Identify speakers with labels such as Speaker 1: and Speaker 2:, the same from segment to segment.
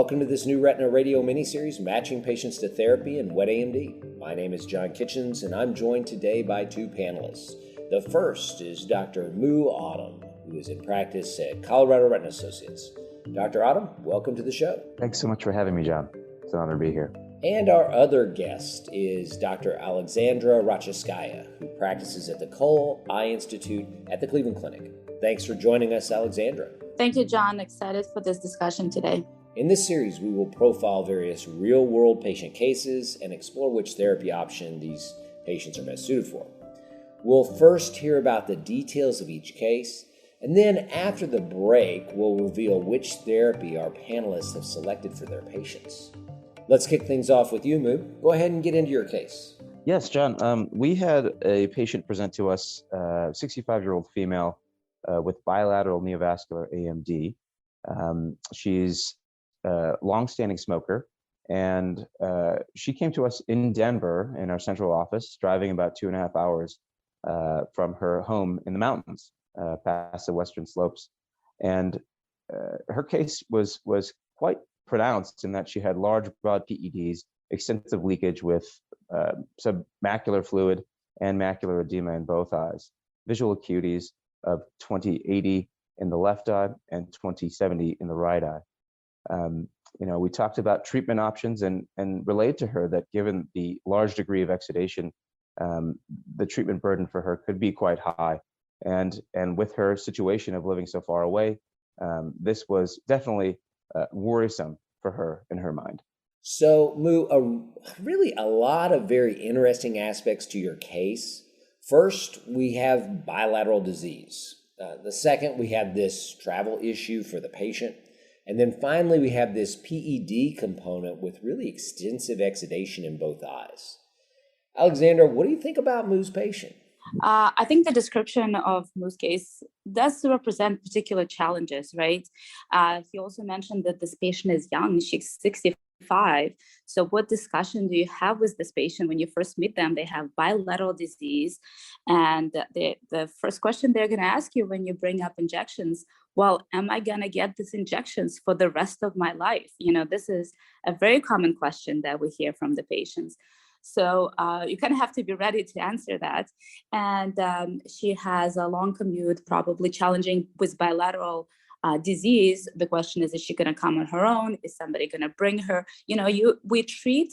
Speaker 1: Welcome to this new Retina Radio miniseries, Matching Patients to Therapy in Wet AMD. My name is John Kitchens, and I'm joined today by two panelists. The first is Dr. Murtaza Adam, who is in practice at Colorado Retina Associates. Dr. Adam, welcome to the show.
Speaker 2: Thanks so much for having me, John. It's an honor to be here.
Speaker 1: And our other guest is Dr. Aleksandra Rachitskaya, who practices at the Cole Eye Institute at the Cleveland Clinic. Thanks for joining us, Aleksandra.
Speaker 3: Thank you, John. Excited for this discussion today.
Speaker 1: In this series, we will profile various real-world patient cases and explore which therapy option these patients are best suited for. We'll first hear about the details of each case, and then after the break, we'll reveal which therapy our panelists have selected for their patients. Let's kick things off with you, Moo. Go ahead and get into your case.
Speaker 2: Yes, John. We had a patient present to us, 65-year-old female with bilateral neovascular AMD. She's a longstanding smoker, and she came to us in Denver in our central office, driving about 2.5 hours from her home in the mountains, past the western slopes. And her case was quite pronounced in that she had large, broad PEDs, extensive leakage with submacular fluid and macular edema in both eyes, visual acuities of 20/80 in the left eye and 20/70 in the right eye. We talked about treatment options and relayed to her that given the large degree of exudation, the treatment burden for her could be quite high. And with her situation of living so far away, this was definitely worrisome for her in her mind.
Speaker 1: So, Moo, really a lot of very interesting aspects to your case. First, we have bilateral disease. The second, we have this travel issue for the patient. And then finally, we have this PED component with really extensive exudation in both eyes. Aleksandra, what do you think about Moo's patient?
Speaker 3: I think the description of Moo's case does represent particular challenges, right? He also mentioned that this patient is young. She's 65. So what discussion do you have with this patient when you first meet them? They have bilateral disease. And the first question they're going to ask you when you bring up injections, well, am I going to get these injections for the rest of my life? This is a very common question that we hear from the patients. So you kind of have to be ready to answer that. And she has a long commute, probably challenging with bilateral disease. The question is she going to come on her own? Is somebody going to bring her? We treat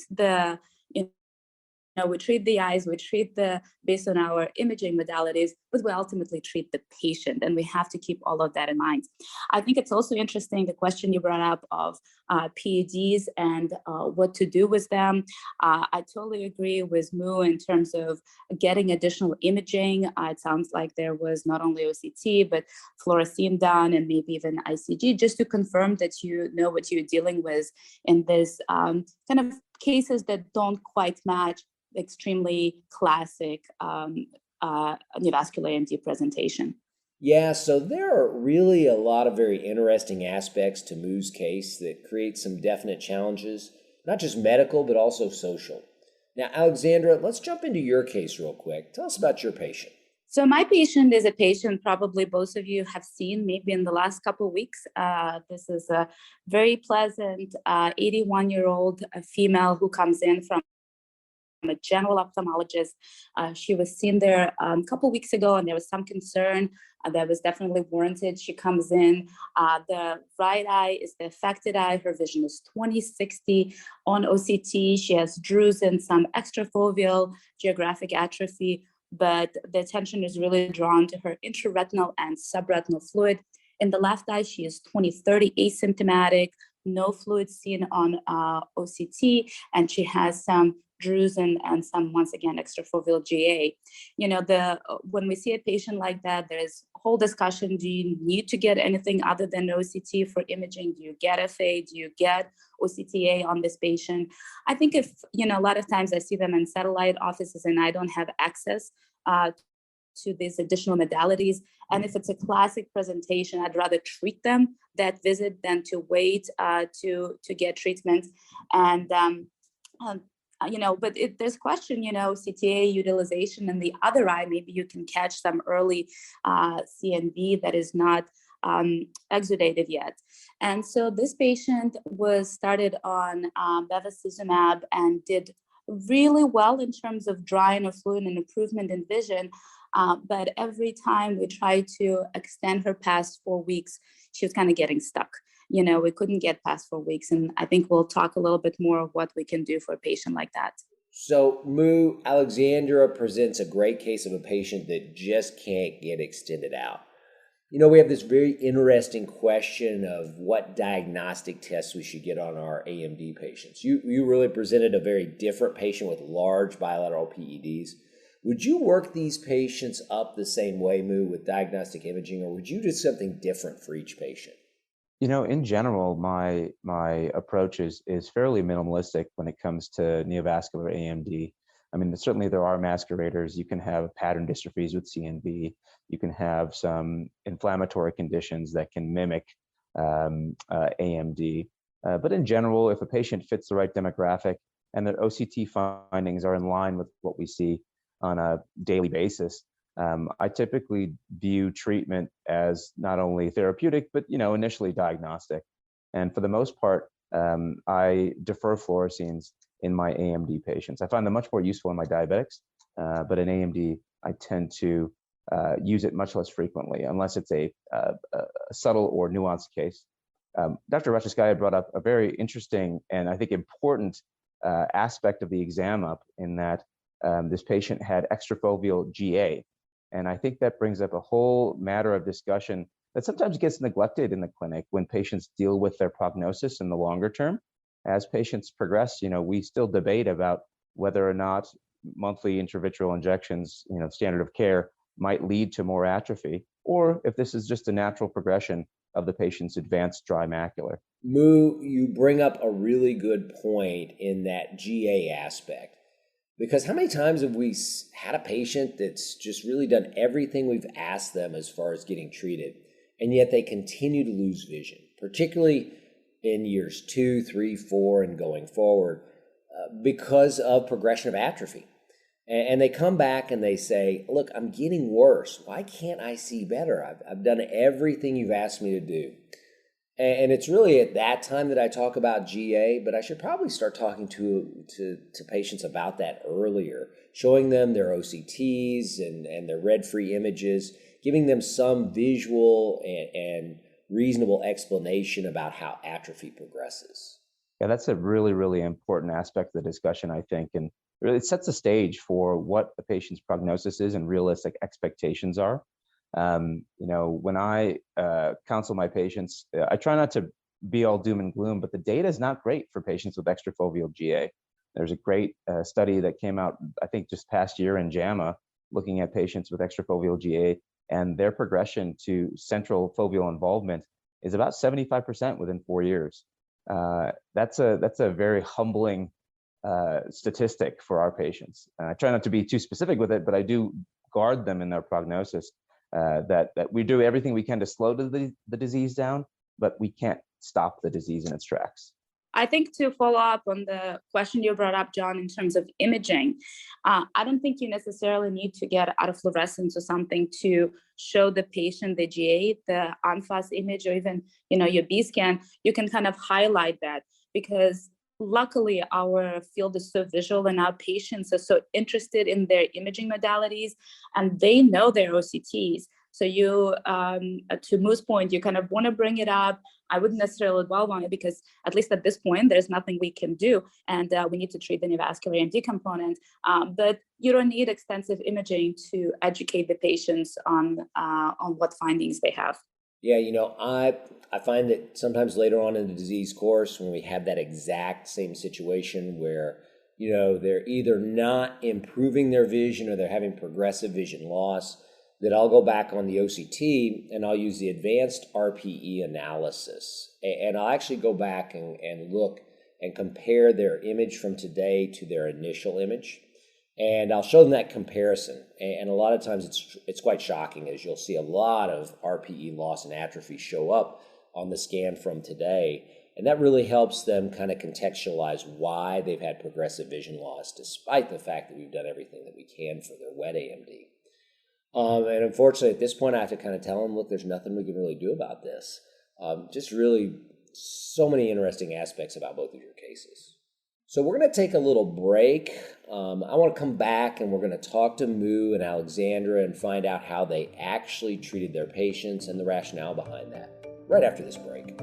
Speaker 3: we treat the eyes, we treat based on our imaging modalities, but we ultimately treat the patient, and we have to keep all of that in mind. I think it's also interesting, the question you brought up of PEDs and what to do with them. I totally agree with Moo in terms of getting additional imaging. It sounds like there was not only OCT, but fluorescein done and maybe even ICG, just to confirm that you know what you're dealing with in this kind of cases that don't quite match extremely classic neovascular AMD presentation.
Speaker 1: Yeah, so there are really a lot of very interesting aspects to Moo's case that create some definite challenges, not just medical, but also social. Now, Aleksandra, let's jump into your case real quick. Tell us about your patient.
Speaker 3: So my patient is a patient probably both of you have seen maybe in the last couple of weeks. This is a very pleasant 81-year-old female who comes in from a general ophthalmologist. She was seen there a couple of weeks ago, and there was some concern that was definitely warranted. She comes in, the right eye is the affected eye. Her vision is 20/60 on OCT. She has drusen, some extrafoveal geographic atrophy, but the attention is really drawn to her intraretinal and subretinal fluid. In the left eye, she is 20/30 asymptomatic, no fluid seen on OCT, and she has some drusen and some, once again, extrafoveal GA. When we see a patient like that, there's a whole discussion. Do you need to get anything other than OCT for imaging? Do you get FA? Do you get OCTA on this patient? I think if, a lot of times I see them in satellite offices and I don't have access to these additional modalities. And if it's a classic presentation, I'd rather treat them that visit than to wait to get treatment. And but there's question, CTA utilization in the other eye, maybe you can catch some early CNV that is not exudated yet. And so this patient was started on bevacizumab and did really well in terms of dry and fluid and improvement in vision. But every time we tried to extend her past 4 weeks, she was kind of getting stuck. We couldn't get past 4 weeks. And I think we'll talk a little bit more of what we can do for a patient like that.
Speaker 1: So, Aleksandra presents a great case of a patient that just can't get extended out. We have this very interesting question of what diagnostic tests we should get on our AMD patients. You really presented a very different patient with large bilateral PEDs. Would you work these patients up the same way, with diagnostic imaging, or would you do something different for each patient?
Speaker 2: In general, my approach is fairly minimalistic when it comes to neovascular AMD. I mean, certainly there are masqueraders. You can have pattern dystrophies with CNV. You can have some inflammatory conditions that can mimic AMD. But in general, if a patient fits the right demographic and their OCT findings are in line with what we see on a daily basis, I typically view treatment as not only therapeutic, but initially diagnostic. And for the most part, I defer fluoresceins in my AMD patients. I find them much more useful in my diabetics, but in AMD, I tend to use it much less frequently, unless it's a subtle or nuanced case. Dr. Rachitskaya brought up a very interesting and I think important aspect of the exam up, in that this patient had extrafoveal GA. And I think that brings up a whole matter of discussion that sometimes gets neglected in the clinic when patients deal with their prognosis in the longer term. As patients progress, we still debate about whether or not monthly intravitreal injections, standard of care, might lead to more atrophy, or if this is just a natural progression of the patient's advanced dry macular.
Speaker 1: You bring up a really good point in that GA aspect. Because how many times have we had a patient that's just really done everything we've asked them as far as getting treated, and yet they continue to lose vision, particularly in years 2, 3, 4, and going forward, because of progression of atrophy. And they come back and they say, look, I'm getting worse. Why can't I see better? I've done everything you've asked me to do. And it's really at that time that I talk about GA, but I should probably start talking to patients about that earlier, showing them their OCTs and their red-free images, giving them some visual and reasonable explanation about how atrophy progresses.
Speaker 2: Yeah, that's a really, really important aspect of the discussion, I think. And it sets the stage for what a patient's prognosis is and realistic expectations are. When I counsel my patients, I try not to be all doom and gloom, but the data is not great for patients with extrafoveal GA. There's a great study that came out, I think, just past year in JAMA, looking at patients with extrafoveal GA, and their progression to central foveal involvement is about 75% within 4 years. That's a very humbling statistic for our patients. I try not to be too specific with it, but I do guard them in their prognosis. That we do everything we can to slow the disease down, but we can't stop the disease in its tracks.
Speaker 3: I think to follow up on the question you brought up, John, in terms of imaging, I don't think you necessarily need to get autofluorescence or something to show the patient the GA, the ANFAS image, or even your B scan. You can kind of highlight that, because luckily our field is so visual and our patients are so interested in their imaging modalities and they know their OCTs. So you, to Moo's point, you kind of want to bring it up. I wouldn't necessarily dwell on it, because at least at this point, there's nothing we can do. And we need to treat the neovascular AMD component. But you don't need extensive imaging to educate the patients on what findings they have.
Speaker 1: Yeah, I find that sometimes later on in the disease course, when we have that exact same situation where, they're either not improving their vision or they're having progressive vision loss, that I'll go back on the OCT and I'll use the advanced RPE analysis. And I'll actually go back and look and compare their image from today to their initial image. And I'll show them that comparison. And a lot of times it's quite shocking, as you'll see a lot of RPE loss and atrophy show up on the scan from today. And that really helps them kind of contextualize why they've had progressive vision loss, despite the fact that we've done everything that we can for their wet AMD. And unfortunately, at this point, I have to kind of tell them, look, there's nothing we can really do about this. Just really so many interesting aspects about both of your cases. So we're going to take a little break. I want to come back and we're going to talk to Mu and Aleksandra and find out how they actually treated their patients and the rationale behind that right after this break.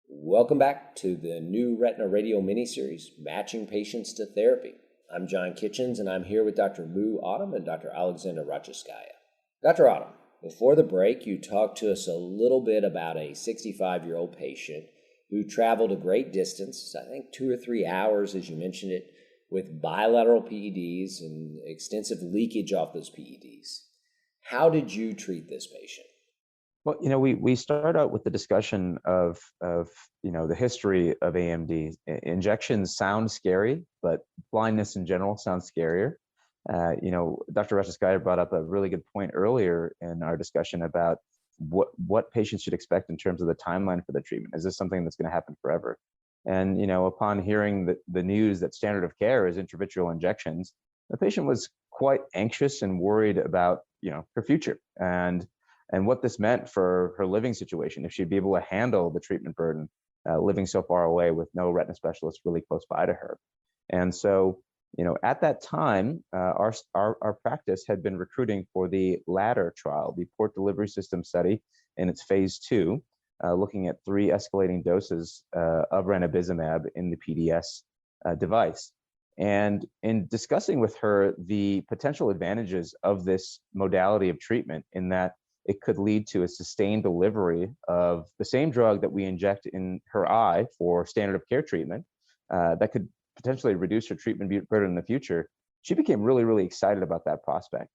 Speaker 1: Welcome back to the new Retina Radio miniseries, Matching Patients to Therapy. I'm John Kitchens, and I'm here with Dr. Mu Adam and Dr. Aleksandra Rachitskaya. Dr. Adam, before the break, you talked to us a little bit about a 65-year-old patient who traveled a great distance, I think 2 or 3 hours, as you mentioned it, with bilateral PEDs and extensive leakage off those PEDs. How did you treat this patient?
Speaker 2: Well, we start out with the discussion of the history of AMD. Injections sound scary, but blindness in general sounds scarier. Dr. Rachitskaya brought up a really good point earlier in our discussion about what patients should expect in terms of the timeline for the treatment. Is this something that's going to happen forever? And upon hearing the news that standard of care is intravitreal injections, the patient was quite anxious and worried about her future and what this meant for her living situation, if she'd be able to handle the treatment burden, living so far away with no retina specialist really close by to her. And so, at that time, our practice had been recruiting for the LADDER trial, the Port Delivery System study in its phase 2, looking at 3 escalating doses of ranibizumab in the PDS device. And in discussing with her the potential advantages of this modality of treatment, in that it could lead to a sustained delivery of the same drug that we inject in her eye for standard of care treatment, that could potentially reduce her treatment burden in the future, she became really, really excited about that prospect.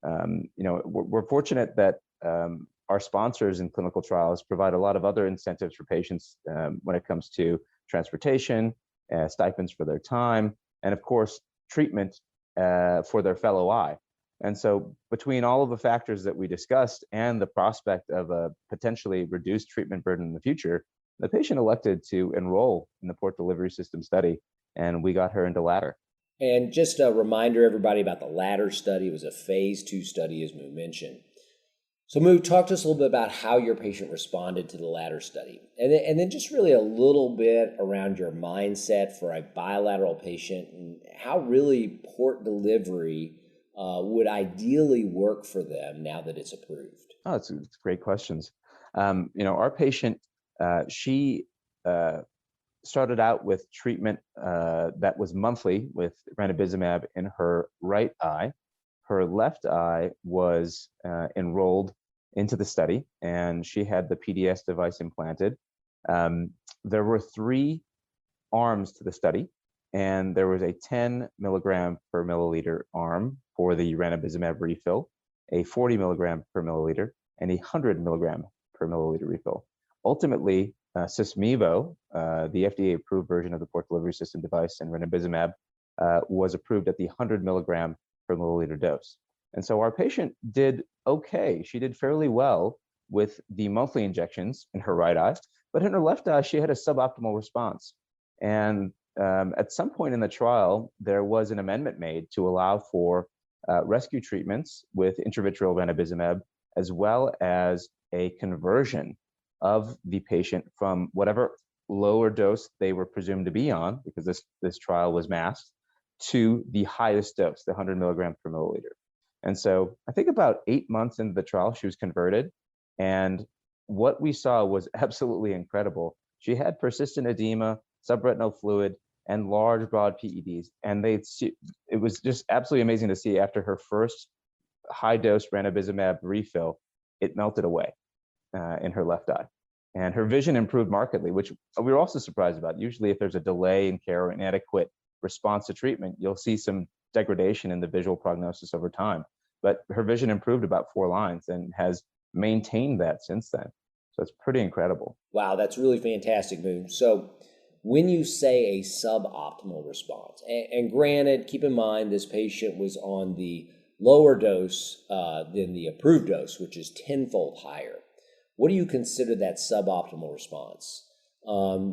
Speaker 2: We're fortunate that our sponsors in clinical trials provide a lot of other incentives for patients when it comes to transportation, stipends for their time, and of course, treatment for their fellow eye. And so between all of the factors that we discussed and the prospect of a potentially reduced treatment burden in the future, the patient elected to enroll in the Port Delivery System study, and we got her into LADDER.
Speaker 1: And just a reminder, everybody, about the LADDER study. It was a phase 2 study, as Mu mentioned. So Mu, talk to us a little bit about how your patient responded to the LADDER study. And then just really a little bit around your mindset for a bilateral patient and how really port delivery would ideally work for them now that it's approved.
Speaker 2: Oh, it's great questions. Our patient, she started out with treatment that was monthly with ranibizumab in her right eye. Her left eye was enrolled into the study, and she had the PDS device implanted. There were 3 arms to the study, and there was a 10 milligram per milliliter arm for the ranibizumab refill, a 40 milligram per milliliter, and a 100 milligram per milliliter refill. Ultimately, Sysmevo, the FDA-approved version of the Port Delivery System device, and ranibizumab was approved at the 100 milligram per milliliter dose. And so our patient did okay. She did fairly well with the monthly injections in her right eye, but in her left eye, she had a suboptimal response. And at some point in the trial, there was an amendment made to allow for rescue treatments with intravitreal ranibizumab, as well as a conversion of the patient from whatever lower dose they were presumed to be on, because this trial was masked, to the highest dose, the 100 milligram per milliliter. And so I think about 8 months into the trial, she was converted. And what we saw was absolutely incredible. She had persistent edema, subretinal fluid, and large, broad PEDs. And it was just absolutely amazing to see after her first high-dose ranibizumab refill, it melted away in her left eye. And her vision improved markedly, which we were also surprised about. Usually if there's a delay in care or inadequate response to treatment, you'll see some degradation in the visual prognosis over time. But her vision improved about 4 lines and has maintained that since then. So it's pretty incredible.
Speaker 1: Wow, that's really fantastic, Moon. So when you say a suboptimal response, and granted, keep in mind this patient was on the lower dose than the approved dose, which is tenfold higher. What do you consider that suboptimal response?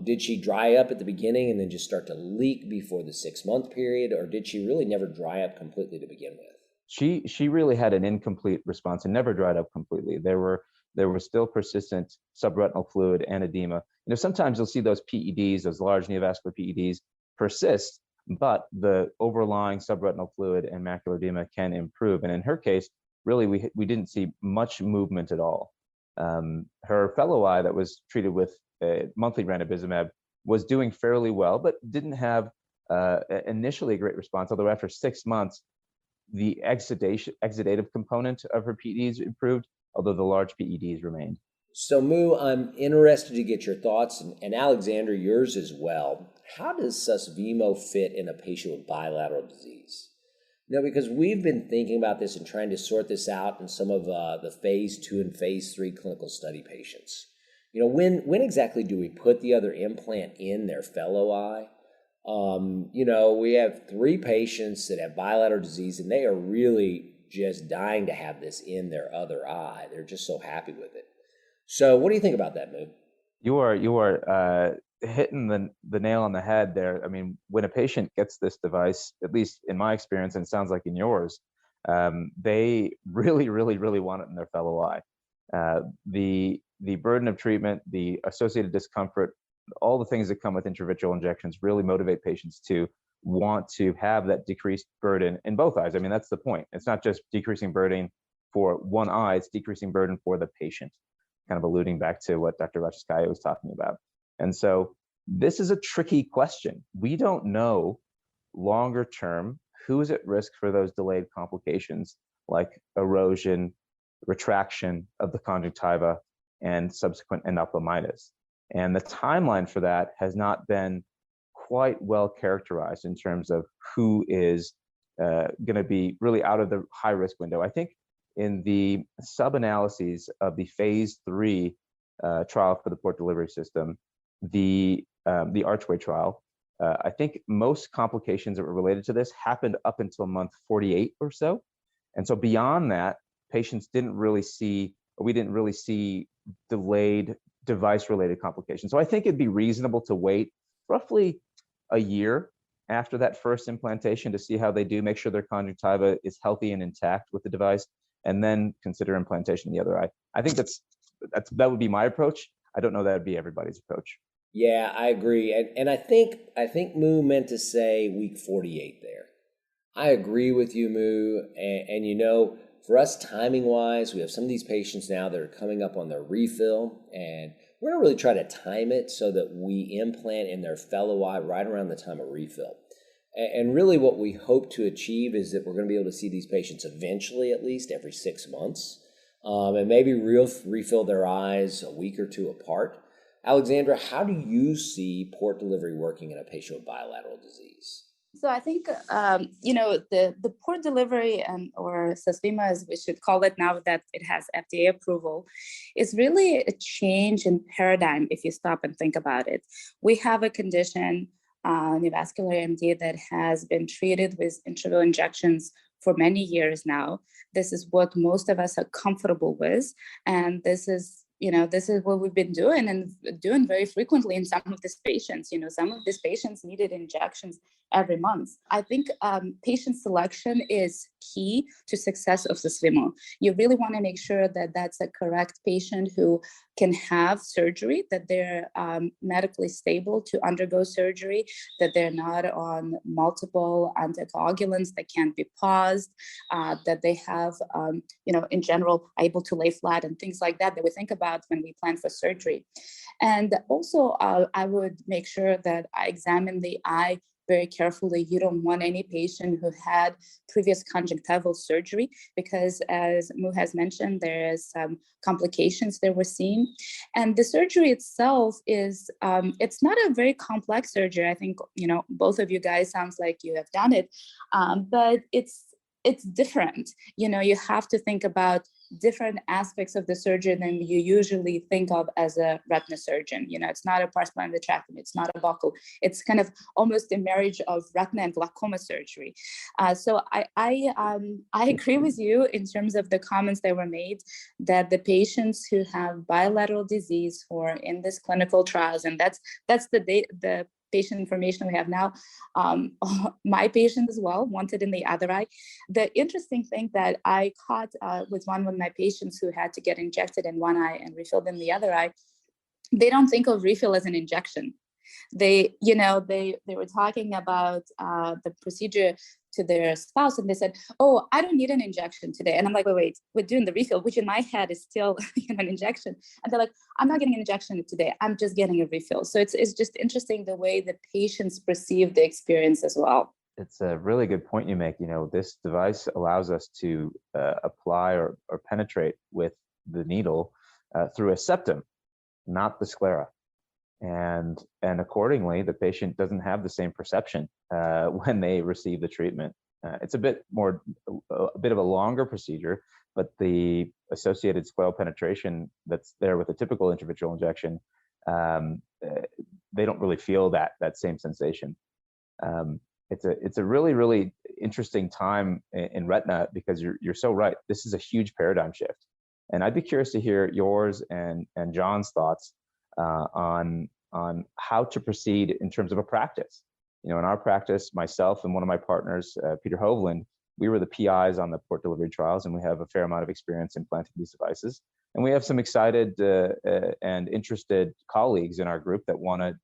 Speaker 1: Did she dry up at the beginning and then just start to leak before the 6-month period, or did she really never dry up completely to begin with?
Speaker 2: She really had an incomplete response and never dried up completely. There was still persistent subretinal fluid and edema. Sometimes you'll see those PEDs, those large neovascular PEDs, persist, but the overlying subretinal fluid and macular edema can improve. And in her case, really, we didn't see much movement at all. Her fellow eye that was treated with monthly ranibizumab was doing fairly well, but didn't have initially a great response, although after 6 months, the exudative component of her PEDs improved, although the large PEDs remained.
Speaker 1: So, Moo, I'm interested to get your thoughts, and Alexandra, yours as well. How does Susvimo fit in a patient with bilateral disease? Because we've been thinking about this and trying to sort this out in some of the phase 2 and phase 3 clinical study patients. When exactly do we put the other implant in their fellow eye? We have 3 patients that have bilateral disease, and they are really just dying to have this in their other eye. They're just so happy with it. So what do you think about that, Moo?
Speaker 2: You are hitting the nail on the head there. I mean, when a patient gets this device, at least in my experience, and it sounds like in yours, they really, really, really want it in their fellow eye. The burden of treatment, the associated discomfort, all the things that come with intravitreal injections really motivate patients to want to have that decreased burden in both eyes. I mean, that's the point. It's not just decreasing burden for one eye, it's decreasing burden for the patient, kind of alluding back to what Dr. Rachitskaya was talking about. And so this is a tricky question. We don't know longer term who is at risk for those delayed complications like erosion, retraction of the conjunctiva, and subsequent endophthalmitis. And the timeline for that has not been quite well characterized in terms of who is going to be really out of the high risk window. I think in the sub-analyses of the phase 3 trial for the port delivery system, the Archway trial, I think most complications that were related to this happened up until month 48 or so. And so beyond that, we didn't really see delayed device-related complications. So I think it'd be reasonable to wait roughly a year after that first implantation to see how they do, make sure their conjunctiva is healthy and intact with the device, and then consider implantation in the other eye. I think that would be my approach. I don't know that would be everybody's approach.
Speaker 1: Yeah, I agree. And I think Moo meant to say week 48 there. I agree with you, Moo. And for us, timing-wise, we have some of these patients now that are coming up on their refill, and we're going to really try to time it so that we implant in their fellow eye right around the time of refill. And really what we hope to achieve is that we're going to be able to see these patients eventually, at least every 6 months, and maybe refill their eyes a week or 2 apart. Alexandra, how do you see port delivery working in a patient with bilateral disease?
Speaker 3: So I think, the port delivery or Susvimo, as we should call it now that it has FDA approval, is really a change in paradigm if you stop and think about it. We have a condition, neovascular AMD, that has been treated with intravitreal injections for many years now. This is what most of us are comfortable with. And this is what we've been doing and doing very frequently in some of these patients. Some of these patients needed injections every month. I think patient selection is key to success of Susvimo. You really want to make sure that that's a correct patient who can have surgery, that they're medically stable to undergo surgery, that they're not on multiple anticoagulants that can't be paused, that they have, in general, able to lay flat and things like that we think about when we plan for surgery. And also, I would make sure that I examine the eye very carefully. You don't want any patient who had previous conjunctival surgery because, as Moo has mentioned, there is some complications that we're seeing. And the surgery itself is, it's not a very complex surgery. I think, both of you guys sounds like you have done it, but it's it's different. You have to think about different aspects of the surgery than you usually think of as a retina surgeon. It's not a pars plana vitrectomy, it's not a buccal. It's kind of almost a marriage of retina and glaucoma surgery. So I agree with you in terms of the comments that were made, that the patients who have bilateral disease who are in this clinical trials, and that's the patient information we have now. My patient as well wanted in the other eye. The interesting thing that I caught with one of my patients who had to get injected in one eye and refilled in the other eye, they don't think of refill as an injection. They were talking about the procedure to their spouse, and they said, "Oh, I don't need an injection today." And I'm like, wait, we're doing the refill, which in my head is still an injection. And they're like, "I'm not getting an injection today. I'm just getting a refill." So it's just interesting the way the patients perceive the experience as well.
Speaker 2: It's a really good point you make. This device allows us to apply or penetrate with the needle through a septum, not the sclera. And accordingly, the patient doesn't have the same perception when they receive the treatment. It's a bit of a longer procedure, but the associated scleral penetration that's there with a typical intravitreal injection, they don't really feel that same sensation. It's a really, really interesting time in retina, because you're so right. This is a huge paradigm shift, and I'd be curious to hear yours and John's thoughts on how to proceed in terms of a practice. In our practice, myself and one of my partners, Peter Hovland, we were the PIs on the port delivery trials, and we have a fair amount of experience implanting these devices. And we have some excited and interested colleagues in our group that want to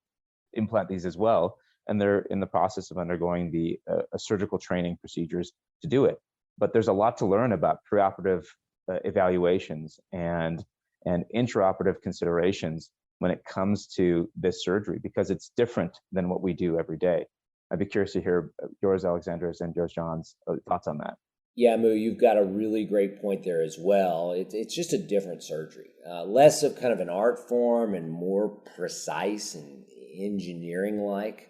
Speaker 2: implant these as well, and they're in the process of undergoing the surgical training procedures to do it. But there's a lot to learn about preoperative evaluations and intraoperative considerations when it comes to this surgery, because it's different than what we do every day. I'd be curious to hear yours, Aleksandra's, and yours, John's thoughts on that.
Speaker 1: Yeah, Moo, you've got a really great point there as well. It's just a different surgery, less of kind of an art form and more precise and engineering-like.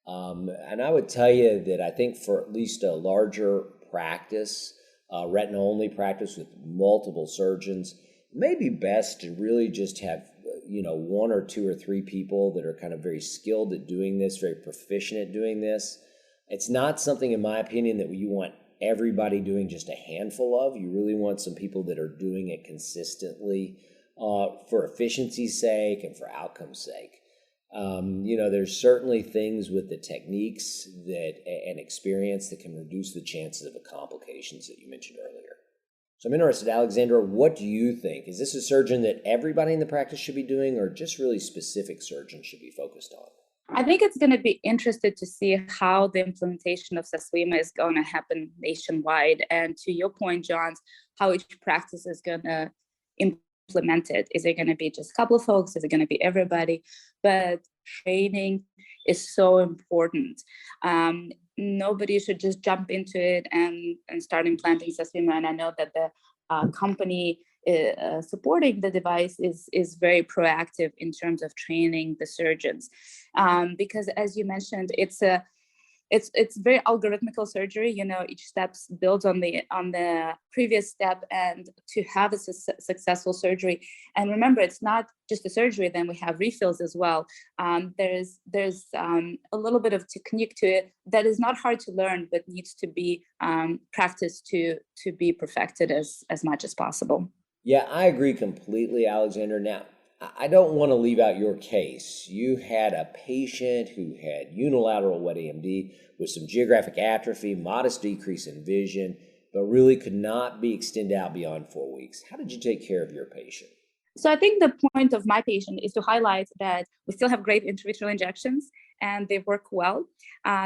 Speaker 1: And I would tell you that I think for at least a larger practice, retina-only practice with multiple surgeons, it may be best to really just have one or two or three people that are kind of very skilled at doing this, very proficient at doing this. It's not something, in my opinion, that you want everybody doing just a handful of. You really want some people that are doing it consistently for efficiency's sake and for outcome's sake. There's certainly things with the techniques and experience that can reduce the chances of the complications that you mentioned earlier. So I'm interested, Aleksandra, what do you think? Is this a surgeon that everybody in the practice should be doing, or just really specific surgeons should be focused on?
Speaker 3: I think it's going to be interesting to see how the implementation of Susvima is going to happen nationwide. And to your point, John, how each practice is going to implement it. Is it going to be just a couple of folks? Is it going to be everybody? But training is so important. Nobody should just jump into it and start implanting Susvima. And I know that the company supporting the device is very proactive in terms of training the surgeons, because as you mentioned, it's very algorithmical surgery. Each step builds on the previous step, and to have a successful surgery. And remember, it's not just a surgery. Then we have refills as well. There's a little bit of technique to it that is not hard to learn, but needs to be practiced to be perfected as much as possible.
Speaker 1: Yeah, I agree completely, Aleksandra. Now, I don't want to leave out your case. You had a patient who had unilateral wet AMD with some geographic atrophy, modest decrease in vision, but really could not be extended out beyond 4 weeks. How did you take care of your patient?
Speaker 3: So I think the point of my patient is to highlight that we still have great intravitreal injections and they work well.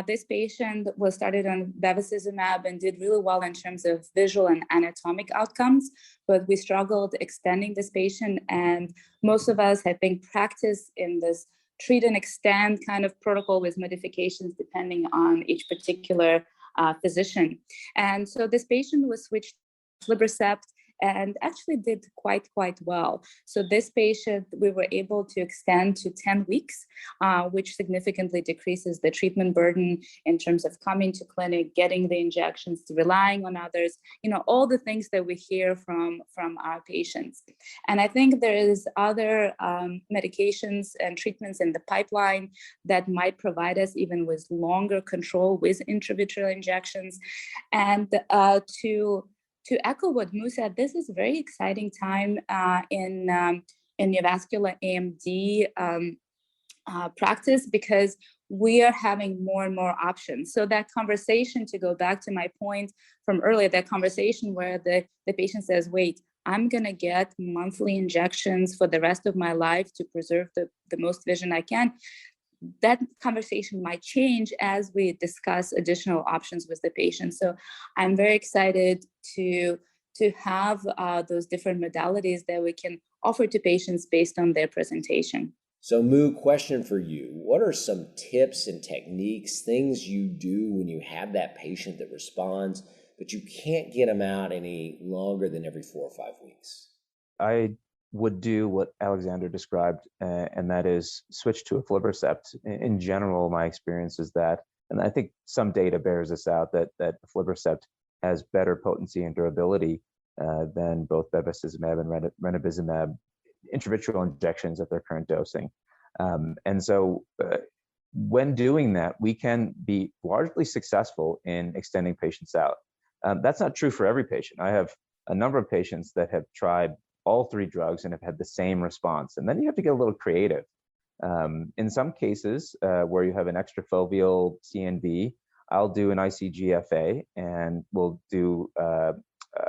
Speaker 3: This patient was started on bevacizumab and did really well in terms of visual and anatomic outcomes, but we struggled extending this patient. And most of us, I think, practice in this treat and extend kind of protocol with modifications depending on each particular physician. And so this patient was switched to aflibercept, and actually did quite well. So this patient, we were able to extend to 10 weeks, which significantly decreases the treatment burden in terms of coming to clinic, getting the injections, relying on others, all the things that we hear from our patients. And I think there is other medications and treatments in the pipeline that might provide us even with longer control with intravitreal injections. And to echo what Mu said, this is a very exciting time in neovascular AMD practice, because we are having more and more options. So that conversation, to go back to my point from earlier, that conversation where the patient says, wait, I'm going to get monthly injections for the rest of my life to preserve the most vision I can. That conversation might change as we discuss additional options with the patient. So I'm very excited to have those different modalities that we can offer to patients based on their presentation.
Speaker 1: So Mu, question for you. What are some tips and techniques, things you do when you have that patient that responds, but you can't get them out any longer than every 4 or 5 weeks?
Speaker 2: I would do what Aleksandra described, and that is switch to aflibercept. In general, my experience is that, and I think some data bears this out, that aflibercept has better potency and durability than both bevacizumab and ranibizumab intravitreal injections at their current dosing. And so when doing that, we can be largely successful in extending patients out. That's not true for every patient. I have a number of patients that have tried all 3 drugs and have had the same response. And then you have to get a little creative. In some cases where you have an extrafoveal CNV, I'll do an ICGFA and we'll do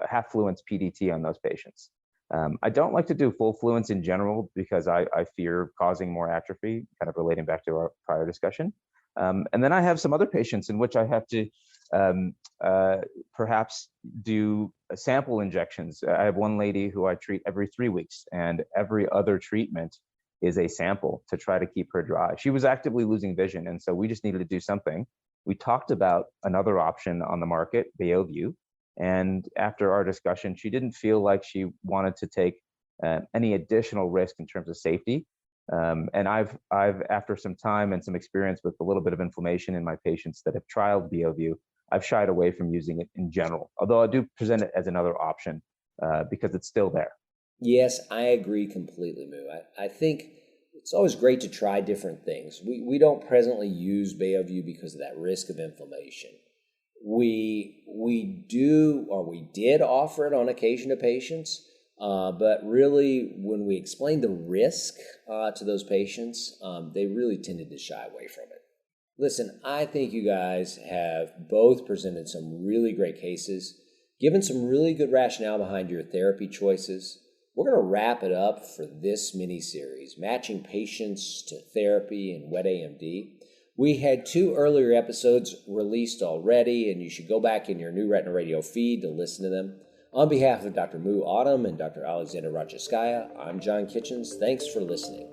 Speaker 2: half fluence PDT on those patients. I don't like to do full fluence in general because I fear causing more atrophy, kind of relating back to our prior discussion. And then I have some other patients in which I have to perhaps do sample injections. I have one lady who I treat every 3 weeks, and every other treatment is a sample to try to keep her dry. She was actively losing vision, and so we just needed to do something. We talked about another option on the market, Beovu, and after our discussion, she didn't feel like she wanted to take any additional risk in terms of safety. And I've after some time and some experience with a little bit of inflammation in my patients that have trialed Beovu, I've shied away from using it in general, although I do present it as another option because it's still there.
Speaker 1: Yes, I agree completely, Mu. I think it's always great to try different things. We don't presently use Beovu because of that risk of inflammation. We do, or we did offer it on occasion to patients, but really when we explained the risk to those patients, they really tended to shy away from it. Listen, I think you guys have both presented some really great cases, given some really good rationale behind your therapy choices. We're going to wrap it up for this mini-series, Matching Patients to Therapy in Wet AMD. We had 2 earlier episodes released already, and you should go back in your New Retina Radio feed to listen to them. On behalf of Dr. Mu Adam and Dr. Aleksandra Rachitskaya, I'm John Kitchens. Thanks for listening.